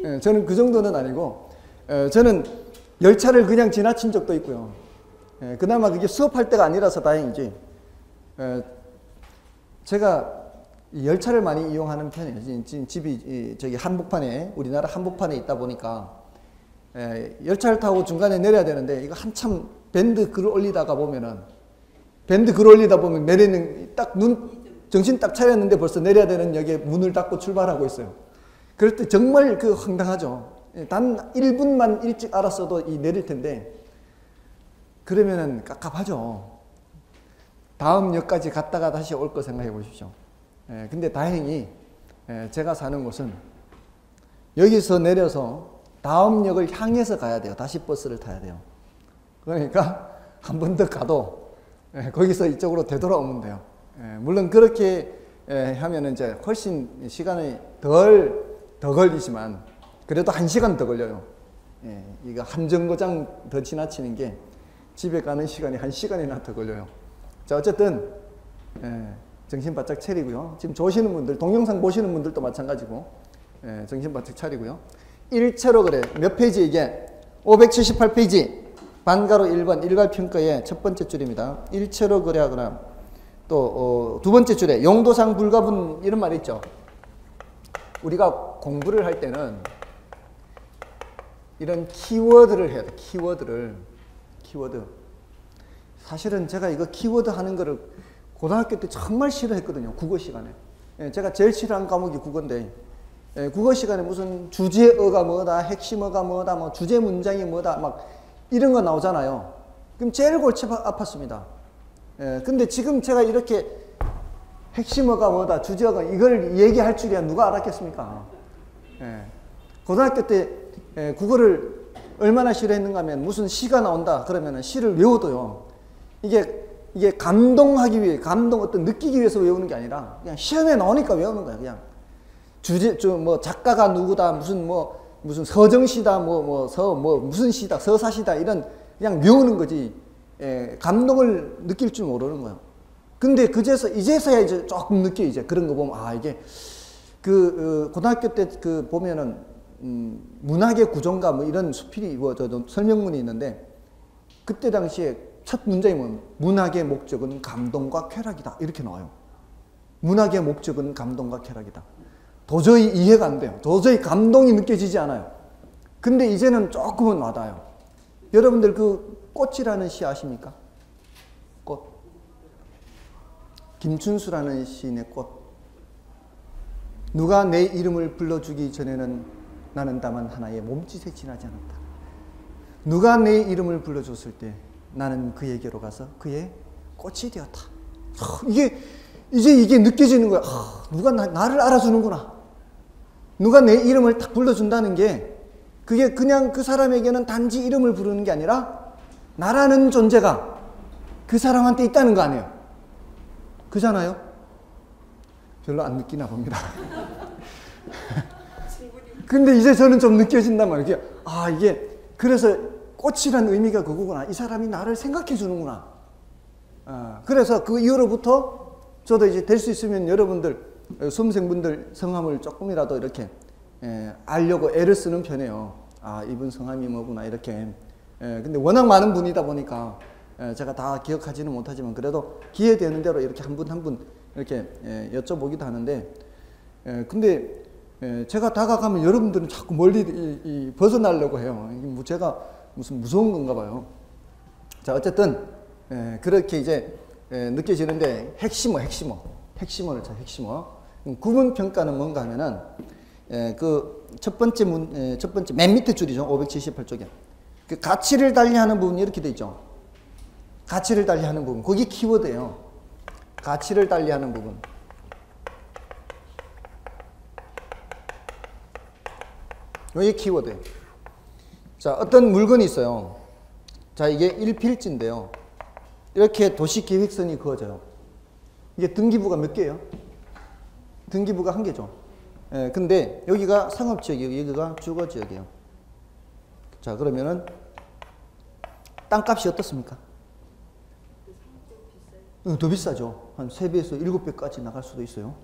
예, 저는 그 정도는 아니고, 저는 열차를 그냥 지나친 적도 있고요. 예, 그나마 그게 수업할 때가 아니라서 다행이지. 제가 열차를 많이 이용하는 편이에요. 지금 집이 저기 한복판에, 우리나라 한복판에 있다 보니까, 열차를 타고 중간에 내려야 되는데, 이거 한참 밴드 글을 올리다가 보면은, 내리는, 정신 딱 차렸는데 벌써 내려야 되는 역에 문을 닫고 출발하고 있어요. 그럴 때 정말 그 황당하죠. 단 1분만 일찍 알았어도 내릴 텐데, 그러면은 깝깝하죠. 다음 역까지 갔다가 다시 올 거 생각해 보십시오. 근데 다행히 제가 사는 곳은 여기서 내려서 다음 역을 향해서 가야 돼요. 다시 버스를 타야 돼요. 그러니까 한 번 더 가도 거기서 이쪽으로 되돌아오면 돼요. 물론 그렇게 하면은 이제 훨씬 시간이 더 걸리지만 그래도 1시간 더 걸려요. 이거 한 정거장 더 지나치는 게 집에 가는 시간이 1시간이나 더 걸려요. 자, 어쨌든 정신 바짝 차리고요. 지금 조시는 분들, 동영상 보시는 분들도 마찬가지고 정신 바짝 차리고요. 일체로 거래 몇 페이지 이게? 578페이지 반가로 1번 일괄평가의 첫 번째 줄입니다. 일체로 거래하거나 또 두 번째 줄에 용도상 불가분 이런 말이 있죠. 우리가 공부를 할 때는 이런 키워드를 해야 돼. 키워드. 사실은 제가 이거 키워드 하는 거를 고등학교 때 정말 싫어했거든요. 국어 시간에. 제가 제일 싫어하는 과목이 국어인데 국어 시간에 무슨 주제어가 뭐다, 핵심어가 뭐다, 뭐 주제 문장이 뭐다, 막 이런 거 나오잖아요. 그럼 제일 골치 아팠습니다. 근데 지금 제가 이렇게 핵심어가 뭐다, 주제어가 이걸 얘기할 줄이야 누가 알았겠습니까? 고등학교 때 국어를 얼마나 싫어했는가 하면 무슨 시가 나온다 그러면 시를 외워도요. 이게 감동하기 위해, 어떤 느끼기 위해서 외우는 게 아니라 그냥 시험에 나오니까 외우는 거야. 그냥 뭐 작가가 누구다, 무슨 서정시다, 무슨 시다, 서사시다 이런 그냥 외우는 거지. 감동을 느낄 줄 모르는 거예요. 근데 이제서야 이제 조금 느껴 이제 그런 거 보면 이게 고등학교 때 보면은 문학의 구조인가 뭐 이런 수필이 설명문이 있는데 그때 당시에 첫 문장이 뭐냐면 문학의 목적은 감동과 쾌락이다 이렇게 나와요. 문학의 목적은 감동과 쾌락이다. 도저히 이해가 안 돼요. 도저히 감동이 느껴지지 않아요. 근데 이제는 조금은 와닿아요. 여러분들 그 꽃이라는 시 아십니까? 꽃. 김춘수라는 시인의 꽃. 누가 내 이름을 불러주기 전에는 나는 다만 하나의 몸짓에 지나지 않았다. 누가 내 이름을 불러줬을 때 나는 그에게로 가서 그의 꽃이 되었다. 이제 느껴지는 거야. 누가 나를 알아주는구나. 누가 내 이름을 딱 불러준다는 게 그게 그냥 그 사람에게는 단지 이름을 부르는 게 아니라 나라는 존재가 그 사람한테 있다는 거 아니에요. 그잖아요? 별로 안 느끼나 봅니다. 근데 이제 저는 좀 느껴진단 말이에요. 이게 그래서 꽃이라는 의미가 그거구나. 이 사람이 나를 생각해 주는구나. 그래서 그 이후로부터 저도 이제 될 수 있으면 여러분들 수험생분들 성함을 조금이라도 이렇게 알려고 애를 쓰는 편이에요. 이분 성함이 뭐구나 이렇게. 근데 워낙 많은 분이다 보니까 제가 다 기억하지는 못하지만 그래도 기회되는 대로 이렇게 한 분 한 분 이렇게 여쭤보기도 하는데 근데 제가 다가가면 여러분들은 자꾸 멀리 벗어나려고 해요. 제가 무슨 무서운 건가 봐요. 자, 어쨌든 그렇게 이제 느껴지는데 핵심어를 쳐. 핵심어. 구분 평가는 뭔가 하면은 그 첫 번째 맨 밑에 줄이죠. 578쪽에 그 가치를 달리하는 부분이 이렇게 돼 있죠. 가치를 달리하는 부분. 그게 키워드예요. 가치를 달리하는 부분. 이게 키워드예요. 자, 어떤 물건이 있어요. 자, 이게 1필지인데요. 이렇게 도시계획선이 그어져요. 이게 등기부가 몇 개예요? 등기부가 한 개죠. 예, 근데 여기가 상업지역이고 여기가 주거지역이에요. 자, 그러면은 땅값이 어떻습니까? 더 비싸죠. 한 3배에서 7배까지 나갈 수도 있어요.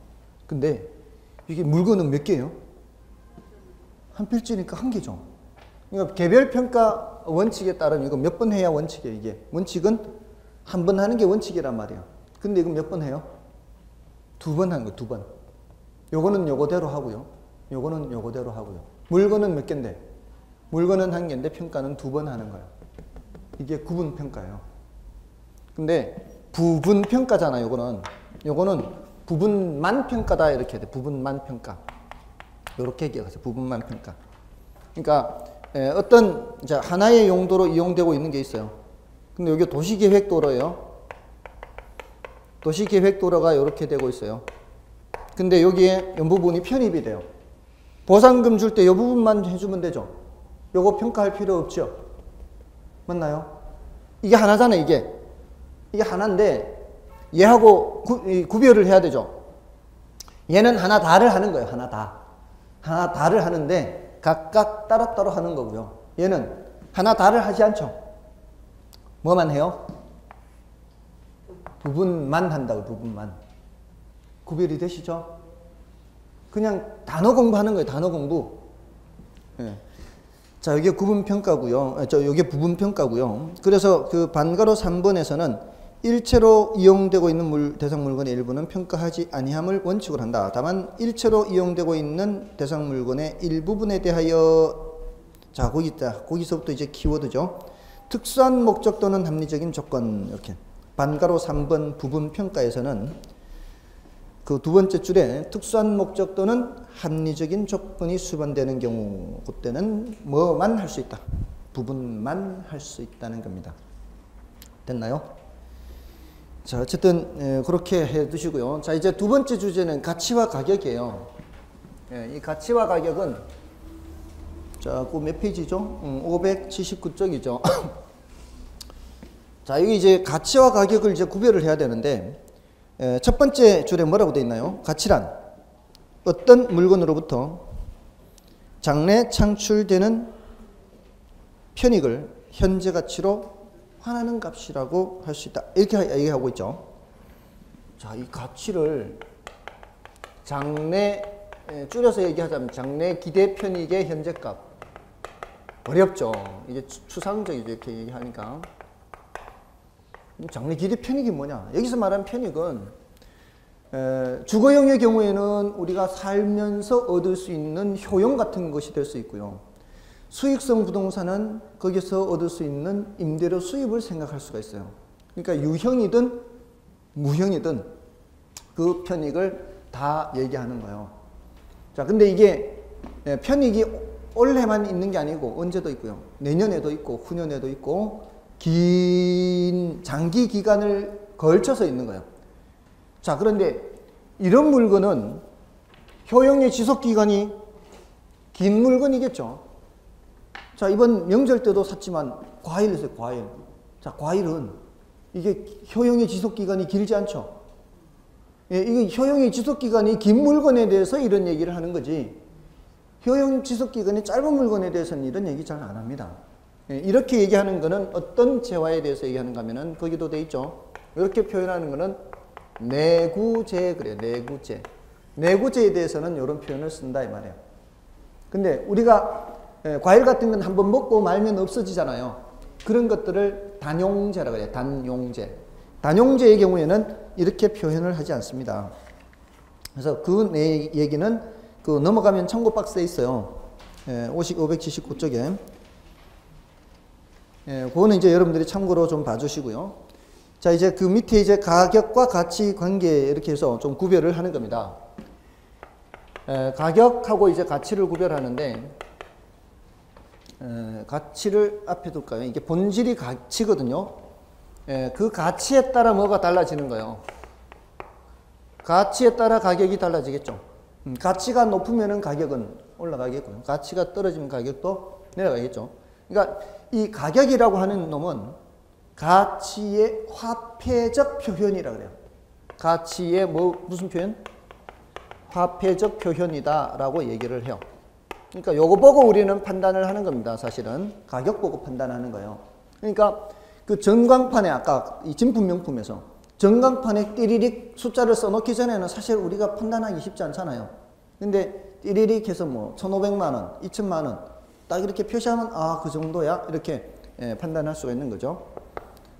근데 이게 물건은 몇 개예요? 한 필지니까 한 개죠. 그러니까 개별 평가 원칙에 따르면 이거 몇 번 해야 원칙이에요, 이게. 원칙은 한 번 하는 게 원칙이란 말이에요. 근데 이거 몇 번 해요? 2번 하는 거예요, 2번. 요거는 요거대로 하고요. 요거는 요거대로 하고요. 물건은 몇 개인데? 물건은 한 개인데 평가는 2번 하는 거예요. 이게 구분 평가예요. 근데 부분 평가잖아요, 요거는. 요거는 부분만 평가다 이렇게 돼. 부분만 평가. 요렇게 기억하세요. 부분만 평가. 그러니까 어떤 이제 하나의 용도로 이용되고 있는 게 있어요. 근데 여기 도시계획도로예요. 도시계획도로가 이렇게 되고 있어요. 근데 여기에 이 부분이 편입이 돼요. 보상금 줄 때 이 부분만 해주면 되죠. 요거 평가할 필요 없죠. 맞나요? 이게 하나잖아요, 이게. 이게 하나인데 얘하고 구별을 해야 되죠. 얘는 하나 다를 하는 거예요. 하나 다. 하나 다를 하는데 각각 따로따로 하는 거고요. 얘는 하나 다를 하지 않죠. 뭐만 해요? 부분만 한다고, 부분만. 구별이 되시죠? 그냥 단어 공부하는 거예요, 단어 공부. 예. 자, 이게 구분평가고요. 이게 부분평가고요. 그래서 그 반가로 3번에서는 일체로 이용되고 있는 대상 물건의 일부는 평가하지 아니함을 원칙으로 한다. 다만 일체로 이용되고 있는 대상 물건의 일부분에 대하여, 자, 거기서부터 이제 키워드죠. 특수한 목적 또는 합리적인 조건, 이렇게. 반가로 3번 부분평가에서는 그 두 번째 줄에 특수한 목적 또는 합리적인 조건이 수반되는 경우, 그때는 뭐만 할 수 있다. 부분만 할 수 있다는 겁니다. 됐나요? 자, 어쨌든 그렇게 해 두시고요. 자, 이제 두 번째 주제는 가치와 가격이에요. 이 가치와 가격은, 자, 그 몇 페이지죠? 579쪽이죠. 자, 여기 이제 가치와 가격을 이제 구별을 해야 되는데, 첫 번째 줄에 뭐라고 되어 있나요? 가치란 어떤 물건으로부터 장래 창출되는 편익을 현재 가치로 환하는 값이라고 할 수 있다. 이렇게 얘기하고 있죠. 자, 이 가치를 장래, 줄여서 얘기하자면 장래 기대 편익의 현재 값. 어렵죠. 이게 추상적이죠. 이렇게 얘기하니까. 장래 기대 편익이 뭐냐? 여기서 말하는 편익은 주거용의 경우에는 우리가 살면서 얻을 수 있는 효용 같은 것이 될 수 있고요. 수익성 부동산은 거기서 얻을 수 있는 임대료 수입을 생각할 수가 있어요. 그러니까 유형이든 무형이든 그 편익을 다 얘기하는 거예요. 자, 근데 이게 편익이 올해만 있는 게 아니고 언제도 있고요. 내년에도 있고 후년에도 있고 긴 장기 기간을 걸쳐서 있는 거예요. 자, 그런데 이런 물건은 효용의 지속 기간이 긴 물건이겠죠. 자, 이번 명절 때도 샀지만 과일을 샀어요, 과일. 자, 과일은 이게 효용의 지속 기간이 길지 않죠. 예, 이게 효용의 지속 기간이 긴 물건에 대해서 이런 얘기를 하는 거지. 효용 지속 기간이 짧은 물건에 대해서는 이런 얘기 잘 안 합니다. 예, 이렇게 얘기하는 거는 어떤 재화에 대해서 얘기하는가 하면은 거기도 돼 있죠. 이렇게 표현하는 거는 내구재 그래요. 내구재. 내구재에 대해서는 이런 표현을 쓴다 이 말이에요. 근데 우리가 과일 같은 건 한번 먹고 말면 없어지잖아요. 그런 것들을 단용재라고 해요. 단용재. 단용재의 경우에는 이렇게 표현을 하지 않습니다. 그래서 그 얘기는 그 넘어가면 참고 박스에 있어요. 579쪽에. 그거는 이제 여러분들이 참고로 좀 봐주시고요. 자, 이제 그 밑에 이제 가격과 가치 관계 이렇게 해서 좀 구별을 하는 겁니다. 가격하고 이제 가치를 구별하는데, 가치를 앞에 둘까요? 이게 본질이 가치거든요. 그 가치에 따라 뭐가 달라지는 거예요. 가치에 따라 가격이 달라지겠죠. 가치가 높으면 가격은 올라가겠고요. 가치가 떨어지면 가격도 내려가겠죠. 그러니까 이 가격이라고 하는 놈은 가치의 화폐적 표현이라 그래요. 가치의 무슨 표현? 화폐적 표현이다라고 얘기를 해요. 그러니까 요거 보고 우리는 판단을 하는 겁니다. 사실은 가격 보고 판단하는 거예요. 그러니까 그 전광판에 아까 이 진품명품에서 전광판에 띠리릭 숫자를 써놓기 전에는 사실 우리가 판단하기 쉽지 않잖아요. 근데 띠리릭 해서 뭐 1,500만 원, 2,000만 원 딱 이렇게 표시하면 아, 그 정도야 이렇게 판단할 수가 있는 거죠.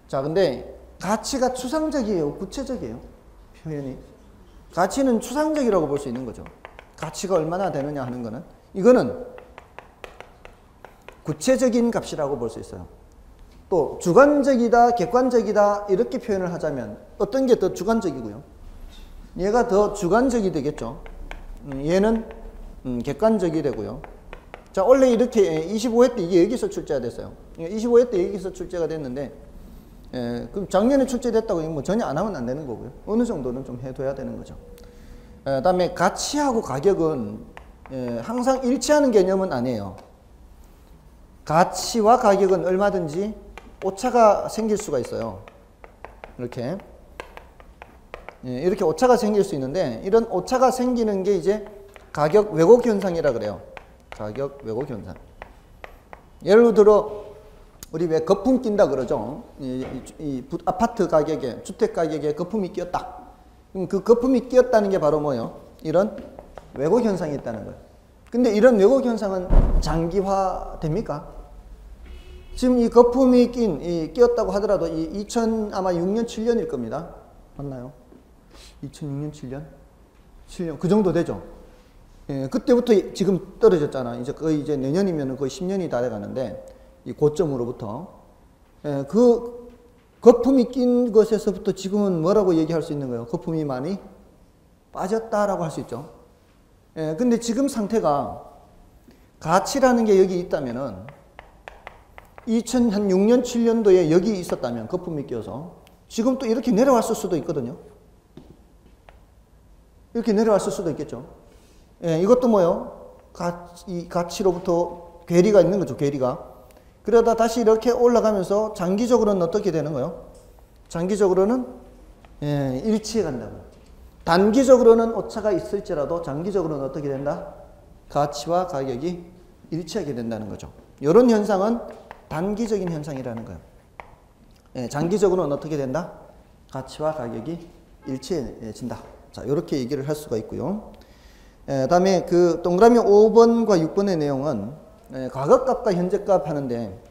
자, 근데 가치가 추상적이에요, 구체적이에요? 표현이. 가치는 추상적이라고 볼 수 있는 거죠. 가치가 얼마나 되느냐 하는 거는. 이거는 구체적인 값이라고 볼 수 있어요. 또 주관적이다, 객관적이다 이렇게 표현을 하자면 어떤 게 더 주관적이고요? 얘가 더 주관적이 되겠죠. 얘는 객관적이 되고요. 자, 원래 이렇게 25회 때 이게 여기서 출제가 됐어요. 25회 때 여기서 출제가 됐는데 그럼 작년에 출제됐다고 뭐 전혀 안 하면 안 되는 거고요. 어느 정도는 좀 해둬야 되는 거죠. 그다음에 가치하고 가격은 항상 일치하는 개념은 아니에요. 가치와 가격은 얼마든지 오차가 생길 수가 있어요. 이렇게 오차가 생길 수 있는데 이런 오차가 생기는 게 이제 가격 왜곡 현상이라 그래요. 가격 왜곡 현상. 예를 들어 우리 왜 거품 낀다 그러죠. 아파트 가격에, 주택 가격에 거품이 끼었다. 그럼 그 거품이 끼었다는 게 바로 뭐예요? 이런 왜곡 현상이 있다는 거예요. 근데 이런 왜곡 현상은 장기화 됩니까? 지금 이 거품이 끼었다고 하더라도 아마 6년, 7년일 겁니다. 맞나요? 2006년, 7년? 7년. 그 정도 되죠? 예, 그때부터 지금 떨어졌잖아. 이제 내년이면 거의 10년이 다 돼가는데, 이 고점으로부터. 예, 그 거품이 낀 것에서부터 지금은 뭐라고 얘기할 수 있는 거예요? 거품이 많이 빠졌다라고 할 수 있죠. 예, 근데 지금 상태가 가치라는 게 여기 있다면은 2006년, 7년도에 여기 있었다면 거품이 끼어서 지금 또 이렇게 내려왔을 수도 있거든요. 이렇게 내려왔을 수도 있겠죠. 예, 이것도 뭐요? 이 가치로부터 괴리가 있는 거죠. 괴리가. 그러다 다시 이렇게 올라가면서 장기적으로는 어떻게 되는 거예요? 장기적으로는 일치해 간다고요. 단기적으로는 오차가 있을지라도 장기적으로는 어떻게 된다? 가치와 가격이 일치하게 된다는 거죠. 이런 현상은 단기적인 현상이라는 거예요. 예, 장기적으로는 어떻게 된다? 가치와 가격이 일치해진다. 자, 이렇게 얘기를 할 수가 있고요. 다음에 그 동그라미 5번과 6번의 내용은 과거값과 현재값 하는데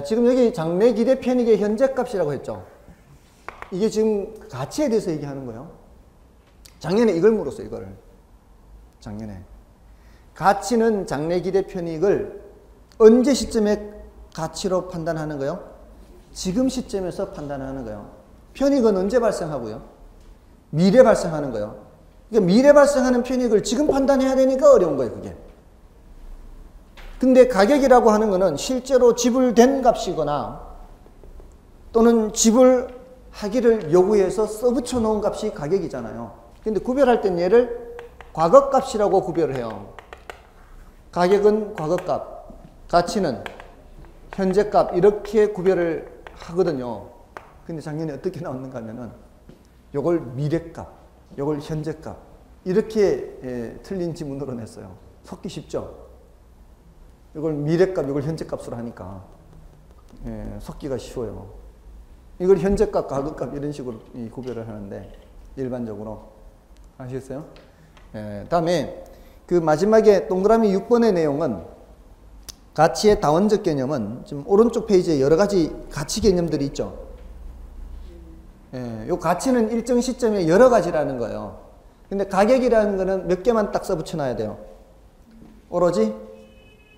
지금 여기 장래 기대 편익의 현재값이라고 했죠. 이게 지금 가치에 대해서 얘기하는 거예요. 작년에 이걸 물었어요. 이거를. 작년에. 가치는 장래 기대 편익을 언제 시점에 가치로 판단하는 거예요? 지금 시점에서 판단하는 거예요. 편익은 언제 발생하고요? 미래 발생하는 거예요. 그러니까 미래 발생하는 편익을 지금 판단해야 되니까 어려운 거예요, 그게. 근데 가격이라고 하는 거는 실제로 지불된 값이거나 또는 지불하기를 요구해서 써붙여 놓은 값이 가격이잖아요. 근데 구별할 땐 얘를 과거값이라고 구별을 해요. 가격은 과거값, 가치는 현재값 이렇게 구별을 하거든요. 근데 작년에 어떻게 나왔는가 하면은 요걸 미래값, 요걸 현재값 이렇게 틀린 지문으로 냈어요. 섞기 쉽죠? 이걸 미래값, 이걸 현재값으로 하니까 섞기가 쉬워요. 이걸 현재값, 과거값 이런 식으로 구별을 하는데 일반적으로 아시겠어요? 다음에 그 마지막에 동그라미 6번의 내용은 가치의 다원적 개념은 지금 오른쪽 페이지에 여러 가지 가치 개념들이 있죠. 이 가치는 일정 시점에 여러 가지라는 거예요. 근데 가격이라는 거는 몇 개만 딱 써붙여 놔야 돼요. 오로지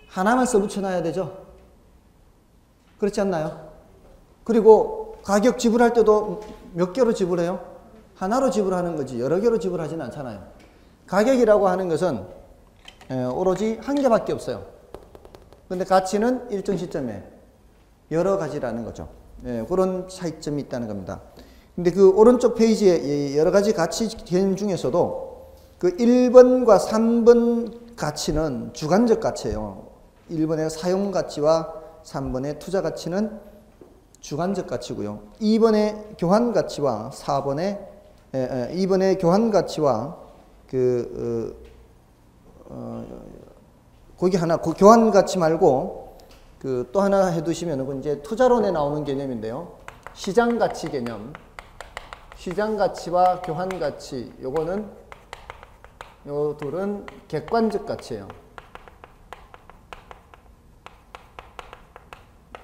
하나만 써붙여 놔야 되죠. 그렇지 않나요? 그리고 가격 지불할 때도 몇 개로 지불해요? 하나로 지불하는 거지 여러 개로 지불하지는 않잖아요. 가격이라고 하는 것은 오로지 한 개밖에 없어요. 근데 가치는 일정 시점에 여러 가지라는 거죠. 그런 차이점이 있다는 겁니다. 근데 그 오른쪽 페이지에 여러 가지 가치 개념 중에서도 그 1번과 3번 가치는 주관적 가치예요. 1번의 사용 가치와 3번의 투자 가치는 주관적 가치고요. 2번의 교환 가치와 2번의 교환 가치와 거기 하나 교환 가치 말고 또 하나 해두시면 그건 이제 투자론에 나오는 개념인데요. 시장 가치 개념, 시장 가치와 교환 가치, 요거는 요 둘은 객관적 가치예요.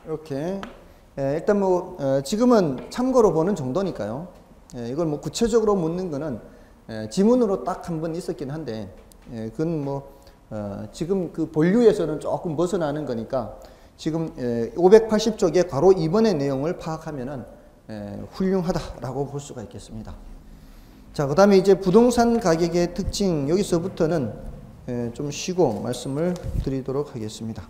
이렇게 일단 뭐 지금은 참고로 보는 정도니까요. 이걸 뭐 구체적으로 묻는 거는 지문으로 딱 한 번 있었긴 한데 그건 뭐 지금 그 본류에서는 조금 벗어나는 거니까 지금 580쪽에 괄호 2번의 내용을 파악하면은 훌륭하다라고 볼 수가 있겠습니다. 자, 그 다음에 이제 부동산 가격의 특징, 여기서부터는 좀 쉬고 말씀을 드리도록 하겠습니다.